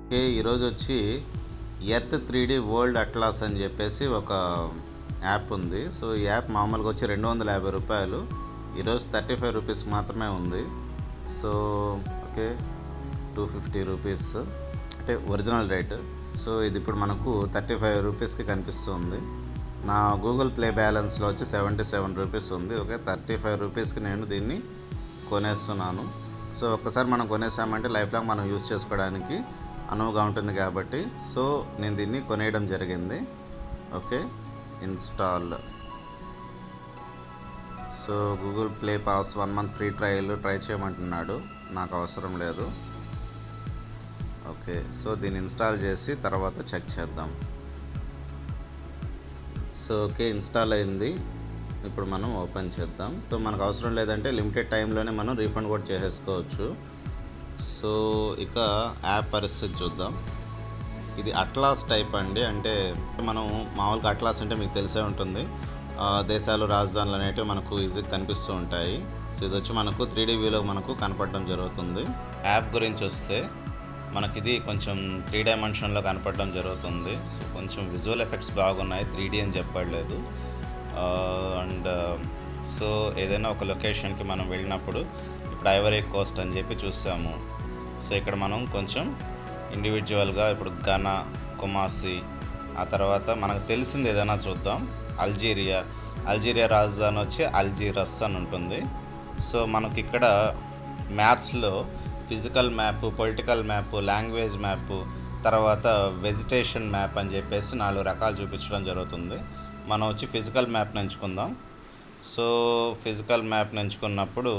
Okay, ఈరోజు వచ్చి earth 3D world atlas అని చెప్పేసి ఒక యాప్ ఉంది. సో ఈ యాప్ మామూలుగా వచ్చి 250 రూపాయలు, ఈరోజు 35 రూపీస్ మాత్రమే ఉంది. సో ఓకే, 250 రూపీస్ అంటే ఒరిజినల్ రేట్. సో ఇది ఇప్పుడు మనకు 35 రూపీస్కి కనిపిస్తుంది. నా గూగుల్ ప్లే బ్యాలెన్స్లో వచ్చి 77 రూపీస్ ఉంది. ఓకే, 35 రూపీస్కి నేను దీన్ని కొనేస్తున్నాను. సో ఒక్కసారి మనం కొనేసామంటే లైఫ్ లాంగ్ మనం యూజ్ చేసుకోవడానికి అనువుగా ఉంటుంది కాబట్టి సో నేను దీన్ని కొనేయడం జరిగింది. Okay, install. So Google Play pass 1 month free trial try చేయమంటున్నాడు, నాకు అవసరం లేదు. ఓకే, సో దీన్ని ఇన్స్టాల్ చేసి తర్వాత చెక్ చేద్దాం. సో ఓకే, ఇన్స్టాల్ అయింది. ఇప్పుడు మనం ఓపెన్ చేద్దాం. సో మనకు అవసరం లేదంటే లిమిటెడ్ టైంలోనే మనం రీఫండ్ కూడా చేసేసుకోవచ్చు. సో ఇక యాప్ పరిస్థితి చూద్దాం. ఇది అట్లాస్ టైప్ అండి. అంటే మనం మామూలుగా అట్లాస్ అంటే మీకు తెలిసే ఉంటుంది, దేశాలు రాజధానులు అనేటివి మనకు ఈజీగా కనిపిస్తూ ఉంటాయి. సో ఇది వచ్చి మనకు 3D వ్యూలో మనకు కనపడడం జరుగుతుంది. యాప్ గురించి వస్తే మనకిది కొంచెం 3 డైమెన్షన్లో కనపడడం జరుగుతుంది. సో కొంచెం విజువల్ ఎఫెక్ట్స్ బాగున్నాయి, 3D అని చెప్పట్లేదు. అండ్ సో ఏదైనా ఒక లొకేషన్కి మనం వెళ్ళినప్పుడు ఇప్పుడు ఐవరీ కోస్ట్ అని చెప్పి చూసాము. సో ఇక్కడ మనం కొంచెం ఇండివిజువల్గా ఇప్పుడు ఘనా, కుమాసి, ఆ తర్వాత మనకు తెలిసింది ఏదైనా చూద్దాం. అల్జీరియా రాజధాని వచ్చి అల్జీరస్ అని ఉంటుంది. సో మనకి ఇక్కడ మ్యాప్స్లో physical map, political map, language map, తర్వాత వెజిటేషన్ మ్యాప్ అని చెప్పేసి 4 రకాలు చూపించడం జరుగుతుంది. మనం వచ్చి ఫిజికల్ మ్యాప్ని ఎంచుకుందాం. సో ఫిజికల్ మ్యాప్ని ఎంచుకున్నప్పుడు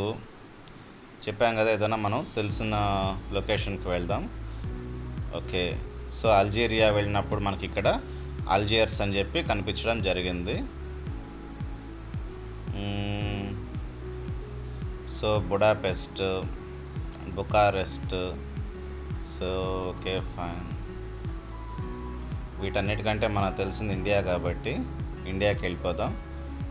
చెప్పాం కదా, ఏదైనా మనం తెలిసిన లొకేషన్కి వెళ్దాం. ఓకే, సో అల్జీరియా వెళ్ళినప్పుడు మనకి ఇక్కడ అల్జియర్స్ అని చెప్పి కనిపించడం జరిగింది. So Budapest, Bucharest. So okay fine. వీటన్నిటికంటే మనకు తెలిసింది ఇండియా కాబట్టి ఇండియాకి వెళ్ళిపోదాం.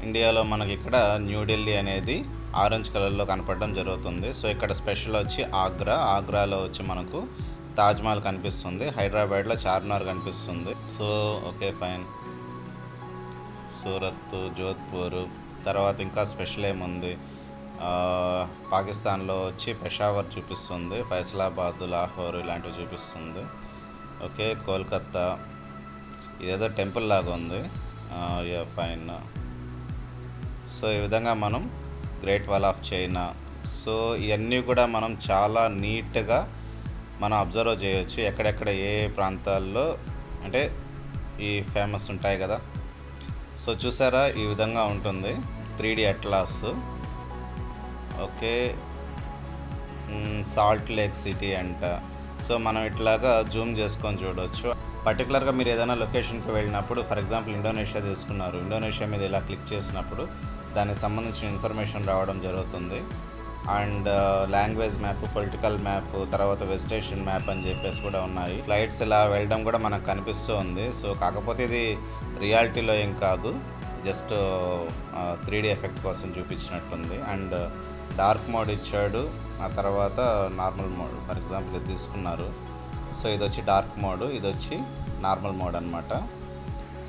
ఇండియాలో మనకి ఇక్కడ న్యూఢిల్లీ అనేది ఆరెంజ్ కలర్లో కనపడడం జరుగుతుంది. సో ఇక్కడ స్పెషల్ వచ్చి ఆగ్రాలో వచ్చి మనకు తాజ్మహల్ కనిపిస్తుంది. హైదరాబాద్లో చార్మినార్ కనిపిస్తుంది. So okay fine. Surat, Jodhpur, తర్వాత ఇంకా స్పెషల్ ఏముంది, పాకిస్తాన్లో వచ్చి పెషావర్ చూపిస్తుంది, ఫైసలాబాద్, లాహోర్ ఇలాంటివి చూపిస్తుంది. ఓకే, కోల్కత్తా, ఇదేదో టెంపుల్ లాగా ఉంది. ఫైన్. సో ఈ విధంగా మనం great wall of China, so ఇవన్నీ కూడా మనం చాలా నీట్గా మనం అబ్జర్వ్ చేయొచ్చు. ఎక్కడెక్కడ ఏ ప్రాంతాల్లో అంటే ఈ ఫేమస్ ఉంటాయి కదా. సో చూసారా, ఈ విధంగా ఉంటుంది 3D atlas. Okay, salt lake city అంట. సో మనం ఇట్లాగా జూమ్ చేసుకొని చూడవచ్చు. పర్టికులర్గా మీరు ఏదైనా లొకేషన్కి వెళ్ళినప్పుడు, ఫర్ ఎగ్జాంపుల్ ఇండోనేషియా తీసుకున్నారు, ఇండోనేషియా మీద ఇలా క్లిక్ చేసినప్పుడు దానికి సంబంధించిన ఇన్ఫర్మేషన్ రావడం జరుగుతుంది. And language map, political map, తర్వాత వెజిటేషన్ మ్యాప్ అని చెప్పేసి కూడా ఉన్నాయి. ఫ్లైట్స్ ఇలా వెళ్ళడం కూడా మనకు కనిపిస్తూ ఉంది. సో కాకపోతే ఇది రియాలిటీలో ఏం కాదు, జస్ట్ 3D ఎఫెక్ట్ కోసం చూపించినట్టుంది. అండ్ డార్క్ మోడ్ ఇచ్చాడు, ఆ తర్వాత నార్మల్ మోడ్. ఫర్ ఎగ్జాంపుల్ ఇది తీసుకున్నారు, సో ఇది వచ్చి డార్క్ మోడ్, ఇది వచ్చి నార్మల్ మోడ్ అనమాట.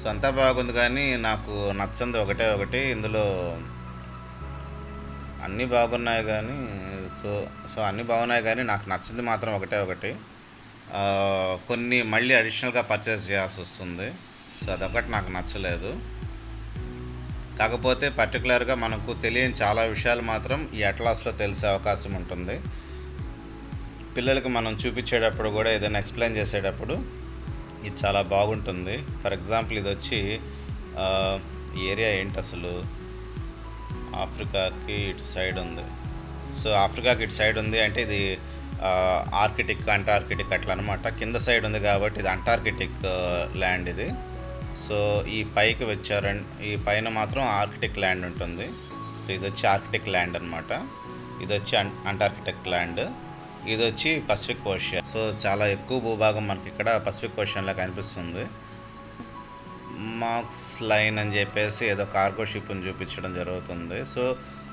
సో అంతా బాగుంది, కానీ నాకు నచ్చంది ఒకటి, ఇందులో అన్నీ బాగున్నాయి కానీ సో అన్నీ బాగున్నాయి కానీ నాకు నచ్చింది మాత్రం ఒకటి. కొన్ని మళ్ళీ అడిషనల్గా పర్చేస్ చేయాల్సి వస్తుంది. సో అదొకటి నాకు నచ్చలేదు. కాకపోతే పర్టికులర్గా మనకు తెలియని చాలా విషయాలు మాత్రం ఈ అట్లాస్లో తెలిసే అవకాశం ఉంటుంది. పిల్లలకి మనం చూపించేటప్పుడు కూడా ఏదైనా ఎక్స్ప్లెయిన్ చేసేటప్పుడు ఇది చాలా బాగుంటుంది. ఫర్ ఎగ్జాంపుల్ ఇది వచ్చి ఈ ఏరియా ఏంటి అసలు, ఆఫ్రికాకి ఇటు సైడ్ ఉంది. సో ఆఫ్రికాకి ఇటు సైడ్ ఉంది అంటే ఇది ఆర్కిటిక్, అంటార్కిటిక్ అట్లా అనమాట. కింద సైడ్ ఉంది కాబట్టి ఇది అంటార్కిటిక్ ల్యాండ్ ఇది. సో ఈ పైకి వచ్చారండి, ఈ పైన మాత్రం ఆర్కిటిక్ ల్యాండ్ ఉంటుంది. సో ఇది వచ్చి ఆర్కిటిక్ ల్యాండ్ అనమాట, ఇది వచ్చి అంటార్కిటిక్ ల్యాండ్, ఇది వచ్చి పసిఫిక్ ఓషన్. సో చాలా ఎక్కువ భూభాగం మనకి ఇక్కడ పసిఫిక్ ఓషన్లో కనిపిస్తుంది. మార్క్స్ లైన్ అని చెప్పేసి ఏదో కార్గో షిప్ని చూపించడం జరుగుతుంది. సో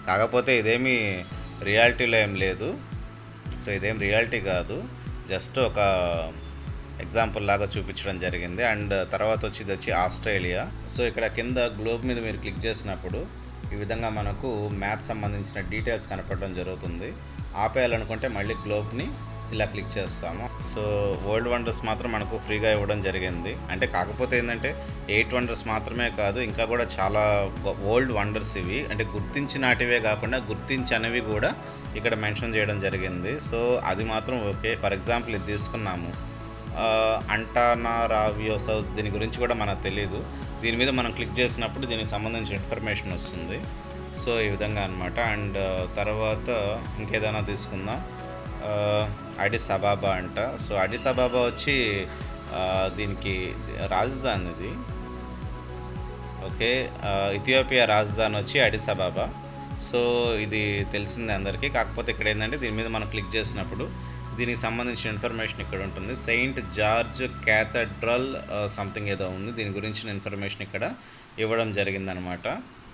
కాకపోతే ఇదేమీ రియాలిటీలో ఏం లేదు. సో ఇదేం రియాలిటీ కాదు, జస్ట్ ఒక ఎగ్జాంపుల్ లాగా చూపించడం జరిగింది. అండ్ తర్వాత ఇది వచ్చి ఆస్ట్రేలియా. సో ఇక్కడ కింద గ్లోబ్ మీద మీరు క్లిక్ చేసినప్పుడు ఈ విధంగా మనకు మ్యాప్ సంబంధించిన డీటెయిల్స్ కనపడడం జరుగుతుంది. ఆపేయాలనుకుంటే మళ్ళీ గ్లోబ్ని ఇలా క్లిక్ చేస్తాము. సో వరల్డ్ వండర్స్ మాత్రం మనకు ఫ్రీగా ఇవ్వడం జరిగింది. అంటే కాకపోతే ఏంటంటే 8 వండర్స్ మాత్రమే కాదు, ఇంకా కూడా చాలా వరల్డ్ వండర్స్ ఇవి. అంటే గుర్తించినటివే కాకుండా గుర్తించనివి కూడా ఇక్కడ మెన్షన్ చేయడం జరిగింది. సో అది మాత్రం ఓకే. ఫర్ ఎగ్జాంపుల్ ఇది తీసుకున్నాము, అంటానారావియో సౌత్, దీని గురించి కూడా మనకు తెలియదు. దీని మీద మనం క్లిక్ చేసినప్పుడు దీనికి సంబంధించిన ఇన్ఫర్మేషన్ వస్తుంది. సో ఈ విధంగా అనమాట. అండ్ తర్వాత ఇంకేదైనా తీసుకుందాం, అడిస్ అబాబా అంట. సో అడిస్ అబాబా వచ్చి దీనికి రాజధాని ఇది. ఓకే, ఇథియోపియా రాజధాని వచ్చి అడిస్ అబాబా. సో ఇది తెలిసిందే అందరికీ. కాకపోతే ఇక్కడ ఏంటంటే దీని మీద మనం క్లిక్ చేసినప్పుడు దీనికి సంబంధించిన ఇన్ఫర్మేషన్ ఇక్కడ ఉంటుంది. సెయింట్ జార్జ్ క్యాథడ్రల్ సంథింగ్ ఏదో ఉంది, దీని గురించిన ఇన్ఫర్మేషన్ ఇక్కడ ఇవ్వడం జరిగిందనమాట.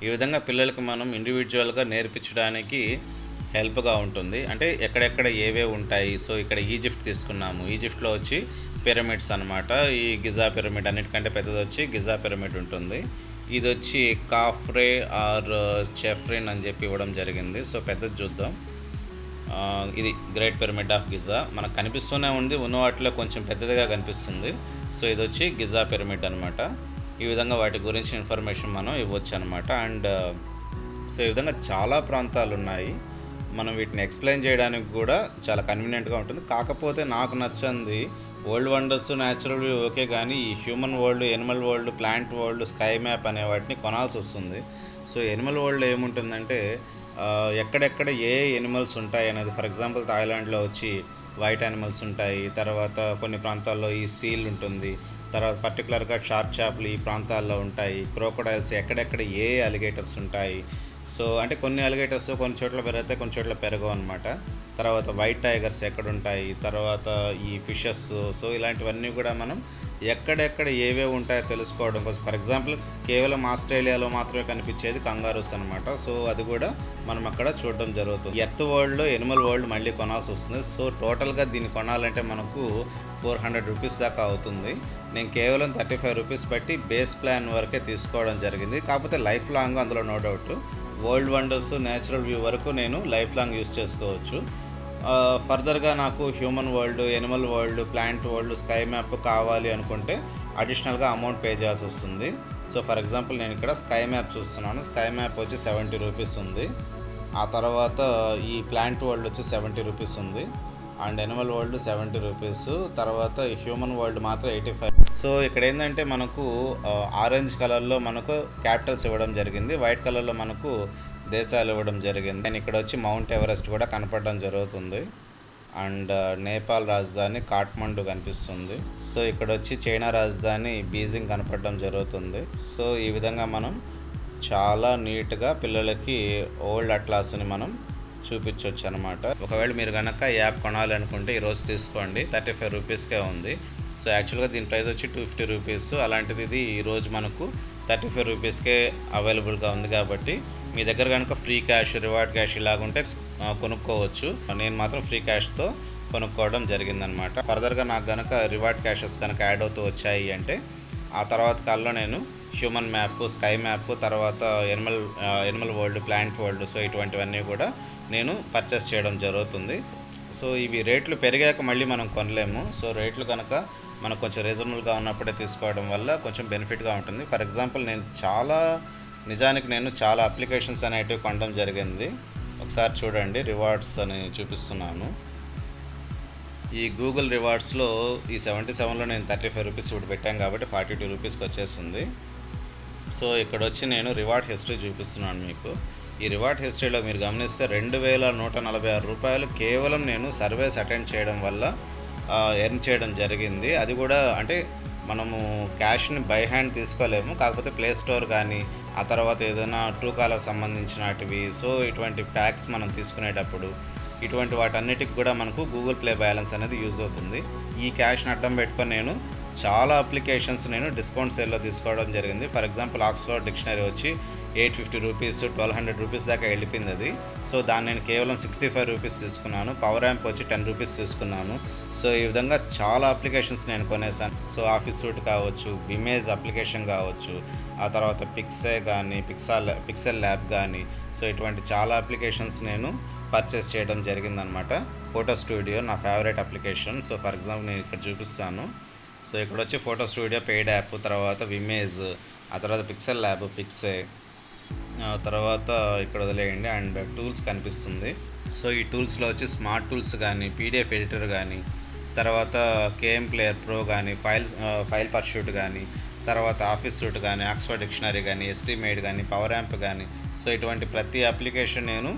ఈ విధంగా పిల్లలకి మనం ఇండివిజువల్గా నేర్పించడానికి హెల్ప్గా ఉంటుంది. అంటే ఎక్కడెక్కడ ఏవే ఉంటాయి. సో ఇక్కడ ఈజిప్ట్ తీసుకున్నాము, ఈజిప్ట్లో వచ్చి పిరమిడ్స్ అనమాట. ఈ గిజా పిరమిడ్ అన్నిటికంటే పెద్దది వచ్చి గిజా పిరమిడ్ ఉంటుంది. ఇది వచ్చి కాఫ్రే ఆర్ చెఫ్రిన్ అని చెప్పి ఇవ్వడం జరిగింది. సో పెద్దది చూద్దాం, ఇది గ్రేట్ పిరమిడ్ ఆఫ్ గిజా. మనకు కనిపిస్తూనే ఉంది, ఉన్న వాటిలో కొంచెం పెద్దదిగా కనిపిస్తుంది. సో ఇది వచ్చి గిజా పిరమిడ్ అనమాట. ఈ విధంగా వాటి గురించి ఇన్ఫర్మేషన్ మనం ఇవ్వచ్చు అనమాట. అండ్ సో ఈ విధంగా చాలా ప్రాంతాలు ఉన్నాయి. మనం వీటిని ఎక్స్ప్లెయిన్ చేయడానికి కూడా చాలా కన్వీనియంట్గా ఉంటుంది. కాకపోతే నాకు నచ్చింది world wonders, natural view okay, కానీ ఈ human world, animal world, plant world, sky map అనే వాటిని కొనాల్సి వస్తుంది. సో ఎనిమల్ వరల్డ్ ఏముంటుందంటే ఎక్కడెక్కడ ఏ ఎనిమల్స్ ఉంటాయి అనేది. ఫర్ ఎగ్జాంపుల్ థాయిలాండ్లో వచ్చి వైట్ యానిమల్స్ ఉంటాయి, తర్వాత కొన్ని ప్రాంతాల్లో ఈ సీల్ ఉంటుంది, తర్వాత పర్టికులర్గా షార్క్ చేపలు ఈ ప్రాంతాల్లో ఉంటాయి, క్రోకోడైల్స్ ఎక్కడెక్కడ ఏ అలిగేటర్స్ ఉంటాయి. సో అంటే కొన్ని అలిగేటర్స్ కొన్ని చోట్ల పెరుగుతాయి, కొన్ని చోట్ల పెరగవు అనమాట. తర్వాత వైట్ టైగర్స్ ఎక్కడుంటాయి, తర్వాత ఈ ఫిషెస్. సో ఇలాంటివన్నీ కూడా మనం ఎక్కడెక్కడ ఏవే ఉంటాయో తెలుసుకోవడం కోసం. ఫర్ ఎగ్జాంపుల్ కేవలం ఆస్ట్రేలియాలో మాత్రమే కనిపించేది కంగారూస్ అనమాట. సో అది కూడా మనం అక్కడ చూడడం జరుగుతుంది. ఎర్త్ వరల్డ్లో ఎనిమల్ వరల్డ్ మళ్ళీ కొనాల్సి వస్తుంది. సో టోటల్గా దీన్ని కొనాలంటే మనకు 400 రూపీస్ దాకా అవుతుంది. నేను కేవలం 35 రూపీస్ పెట్టి బేస్ ప్లాన్ వరకే తీసుకోవడం జరిగింది. కాకపోతే లైఫ్ లాంగ్ అందులో no doubt world wonders, natural view వరకు నేను లైఫ్ లాంగ్ యూస్ చేసుకోవచ్చు. ఫర్దర్గా నాకు human world, animal world, plant world, sky map కావాలి అనుకుంటే అడిషనల్గా అమౌంట్ పే చేయాల్సి వస్తుంది. సో ఫర్ ఎగ్జాంపుల్ నేను ఇక్కడ స్కై మ్యాప్ చూస్తున్నాను. స్కై మ్యాప్ వచ్చి 70 రూపీస్ ఉంది. ఆ తర్వాత ఈ ప్లాంట్ వరల్డ్ వచ్చి 70 రూపీస్ ఉంది. And Animal world 70 rupees. తర్వాత హ్యూమన్ వరల్డ్ మాత్రం 85. సో ఇక్కడ ఏంటంటే మనకు ఆరెంజ్ కలర్లో మనకు క్యాపిటల్స్ ఇవ్వడం జరిగింది, వైట్ కలర్లో మనకు దేశాలు ఇవ్వడం జరిగింది. నేను ఇక్కడ వచ్చి మౌంట్ ఎవరెస్ట్ కూడా కనపడడం జరుగుతుంది. అండ్ నేపాల్ రాజధాని కాఠ్మండు కనిపిస్తుంది. సో ఇక్కడ వచ్చి చైనా రాజధాని బీజింగ్ కనపడడం జరుగుతుంది. సో ఈ విధంగా మనం చాలా నీట్గా పిల్లలకి ఓల్డ్ అట్లాస్ని మనం చూపించవచ్చు అనమాట. ఒకవేళ మీరు కనుక యాప్ కొనాలి అనుకుంటే ఈరోజు తీసుకోండి, 35 రూపీస్కే ఉంది. సో యాక్చువల్గా దీని ప్రైస్ వచ్చి 250 రూపీస్. అలాంటిది ఇది ఈరోజు మనకు 35 రూపీస్కే అవైలబుల్గా ఉంది. కాబట్టి మీ దగ్గర కనుక ఫ్రీ క్యాష్, రివార్డ్ క్యాష్ ఇలాగుంటే కొనుక్కోవచ్చు. నేను మాత్రం ఫ్రీ క్యాష్తో కొనుక్కోవడం జరిగిందనమాట. ఫర్దర్గా నాకు కనుక రివార్డ్ క్యాషెస్ కనుక యాడ్ అవుతూ వచ్చాయి అంటే ఆ తర్వాత కాలంలో నేను హ్యూమన్ మ్యాప్, స్కై మ్యాప్, తర్వాత Animal world, plant world, so ఇటువంటివన్నీ కూడా నేను పర్చేస్ చేయడం జరుగుతుంది. సో ఇవి రేట్లు పెరిగాక మళ్ళీ మనం కొనలేము. సో రేట్లు కనుక మనకు కొంచెం రీజనబుల్గా ఉన్నప్పుడే తీసుకోవడం వల్ల కొంచెం బెనిఫిట్గా ఉంటుంది. ఫర్ ఎగ్జాంపుల్ నేను చాలా అప్లికేషన్స్ అనేటివి కొనడం జరిగింది. ఒకసారి చూడండి, రివార్డ్స్ అని చూపిస్తున్నాను. ఈ గూగుల్ రివార్డ్స్లో ఈ 77లో నేను 35 రూపీస్ ఇప్పుడు పెట్టాను కాబట్టి 42 రూపీస్కి వచ్చేసింది. సో ఇక్కడ వచ్చి నేను రివార్డ్ హిస్టరీ చూపిస్తున్నాను మీకు. ఈ రివార్డ్ హిస్టరీలో మీరు గమనిస్తే 2146 రూపాయలు కేవలం నేను సర్వేస్ అటెండ్ చేయడం వల్ల ఎర్న్ చేయడం జరిగింది. అది కూడా అంటే మనము క్యాష్ని బై హ్యాండ్ తీసుకోలేము, కాకపోతే ప్లే స్టోర్ కానీ ఆ తర్వాత ఏదైనా ట్రూ కాలర్ సంబంధించినటివి, సో ఇటువంటి ప్యాక్స్ మనం తీసుకునేటప్పుడు ఇటువంటి వాటన్నిటికి కూడా మనకు గూగుల్ ప్లే బ్యాలెన్స్ అనేది యూజ్ అవుతుంది. ఈ క్యాష్ని అడ్డం పెట్టుకొని నేను చాలా అప్లికేషన్స్ నేను డిస్కౌంట్ సేల్లో తీసుకోవడం జరిగింది. ఫర్ ఎగ్జాంపుల్ ఆక్స్ఫర్డ్ డిక్షనరీ వచ్చి 850 రూపీస్ 1200 రూపీస్ దాకా వెళ్ళిపోయింది అది. సో దాన్ని నేను కేవలం 65 రూపీస్ తీసుకున్నాను. పవర్ యాంప్ వచ్చి 10 రూపీస్ తీసుకున్నాను. సో ఈ విధంగా చాలా అప్లికేషన్స్ నేను కొనేసాను. సో ఆఫీస్ సూట్ కావచ్చు, ఇమేజ్ అప్లికేషన్ కావచ్చు, ఆ తర్వాత పిక్సే కానీ పిక్సెల్ ల్యాబ్ కానీ, సో ఇటువంటి చాలా అప్లికేషన్స్ నేను పర్చేస్ చేయడం జరిగిందనమాట. ఫోటో స్టూడియో నా favourite application. So for example నేను ఇక్కడ చూపిస్తాను. సో ఇక్కడ వచ్చి ఫోటో స్టూడియో పెయిడ్ యాప్, తర్వాత విమేజ్, ఆ తర్వాత పిక్సెల్ ల్యాబ్, పిక్సే, తర్వాత ఇక్కడ వదిలేయండి అండ్ టూల్స్ కనిపిస్తుంది. సో ఈ టూల్స్లో వచ్చి స్మార్ట్ టూల్స్ కానీ, పీడిఎఫ్ ఎడిటర్ కానీ, తర్వాత కేఎం ప్లేయర్ ప్రో కానీ, ఫైల్ పర్షూట్ కానీ, తర్వాత ఆఫీస్ సూట్ కానీ, ఆక్స్ఫర్డ్ డిక్షనరీ కానీ, ఎస్టిమేట్ కానీ, పవర్ యాంప్ కానీ, సో ఇటువంటి ప్రతి అప్లికేషన్ నేను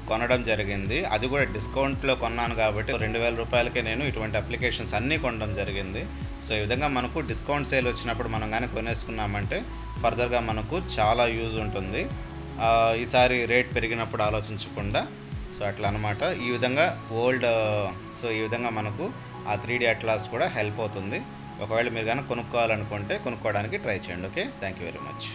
కొనడం జరిగింది. అది కూడా డిస్కౌంట్లో కొన్నాను కాబట్టి 2000 రూపాయలకే నేను ఇటువంటి అప్లికేషన్స్ అన్నీ కొనడం జరిగింది. సో ఈ విధంగా మనకు డిస్కౌంట్ సేల్ వచ్చినప్పుడు మనం కానీ కొనేసుకున్నామంటే ఫర్దర్గా మనకు చాలా యూజ్ ఉంటుంది. ఈసారి రేట్ పెరిగినప్పుడు ఆలోచించకుండా. సో అట్లా అనమాట. ఈ విధంగా ఈ విధంగా మనకు ఆ 3D అట్లాస్ కూడా హెల్ప్ అవుతుంది. ఒకవేళ మీరు కానీ కొనుక్కోవాలనుకుంటే కొనుక్కోవడానికి ట్రై చేయండి. Okay, thank you very much.